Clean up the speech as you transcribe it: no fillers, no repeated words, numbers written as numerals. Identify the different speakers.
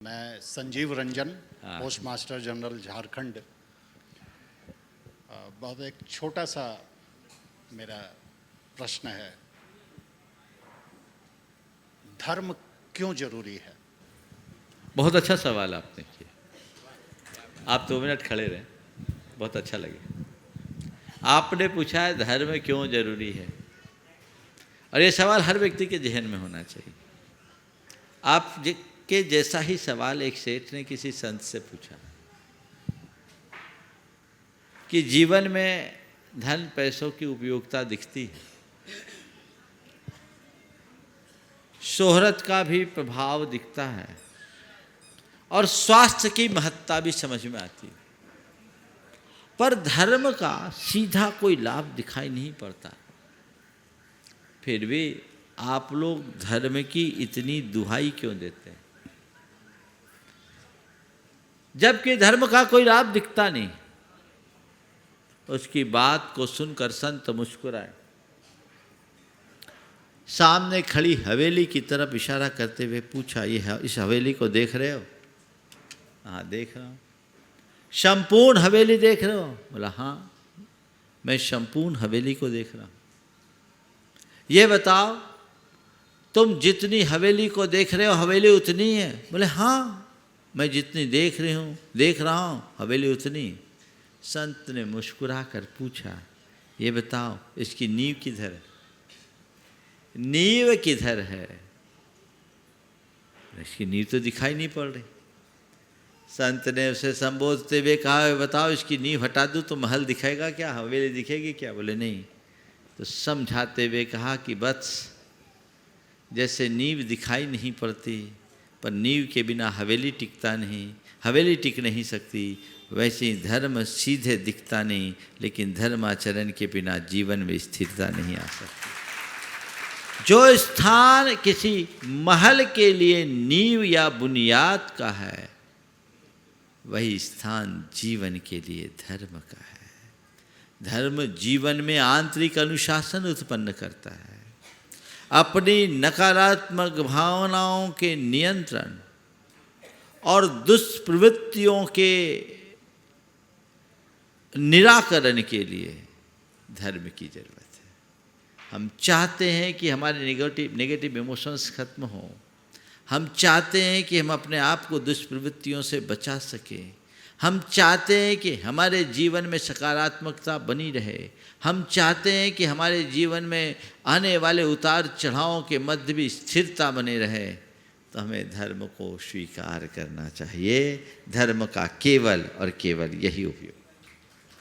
Speaker 1: मैं संजीव रंजन,
Speaker 2: हाँ।
Speaker 1: Post master general Jharkhand. बहुत एक छोटा सा मेरा प्रश्न है, धर्म क्यों जरूरी है?
Speaker 2: बहुत अच्छा सवाल आपने किया। आप 2 मिनट खड़े रहें, बहुत अच्छा लगे। आपने पूछा है धर्म क्यों जरूरी है, और ये सवाल हर व्यक्ति के जहन में होना चाहिए। आप के जैसा ही सवाल एक सेठ ने किसी संत से पूछा कि जीवन में धन पैसों की उपयोगिता दिखती है, शोहरत का भी प्रभाव दिखता है, और स्वास्थ्य की महत्ता भी समझ में आती है, पर धर्म का सीधा कोई लाभ दिखाई नहीं पड़ता। फिर भी आप लोग धर्म की इतनी दुहाई क्यों देते हैं, जबकि धर्म का कोई लाभ दिखता नहीं? उसकी बात को सुनकर संत मुस्कुराए, सामने खड़ी हवेली की तरफ इशारा करते हुए पूछा, ये इस हवेली को देख रहे हो? हाँ देख रहा हूँ। संपूर्ण हवेली देख रहे हो? बोला हाँ, मैं संपूर्ण हवेली को देख रहा हूँ। ये बताओ, तुम जितनी हवेली को देख रहे हो हवेली उतनी है? बोले हाँ, मैं जितनी देख रहा हूँ हवेली उतनी। संत ने मुस्कुरा कर पूछा, ये बताओ इसकी नींव किधर है? नींव किधर है? इसकी नींव तो दिखाई नहीं पड़ रही। संत ने उसे संबोधते हुए कहा, बताओ इसकी नींव हटा दूँ तो महल दिखेगा क्या, हवेली दिखेगी क्या? बोले नहीं। तो समझाते हुए कहा कि बस जैसे नींव दिखाई नहीं पड़ती, पर नींव के बिना हवेली टिकता नहीं, हवेली टिक नहीं सकती, वैसे ही धर्म सीधे दिखता नहीं, लेकिन धर्माचरण के बिना जीवन में स्थिरता नहीं आ सकती। जो स्थान किसी महल के लिए नींव या बुनियाद का है, वही स्थान जीवन के लिए धर्म का है। धर्म जीवन में आंतरिक अनुशासन उत्पन्न करता है, अपनी नकारात्मक भावनाओं के नियंत्रण और दुष्प्रवृत्तियों के निराकरण के लिए धर्म की जरूरत है। हम चाहते हैं कि हमारे नेगेटिव इमोशंस खत्म हो। हम चाहते हैं कि हम अपने आप को दुष्प्रवृत्तियों से बचा सकें। हम चाहते हैं कि हमारे जीवन में सकारात्मकता बनी रहे। हम चाहते हैं कि हमारे जीवन में आने वाले उतार चढ़ावों के मध्य भी स्थिरता बने रहे। तो हमें धर्म को स्वीकार करना चाहिए। धर्म का केवल और केवल यही उपयोग।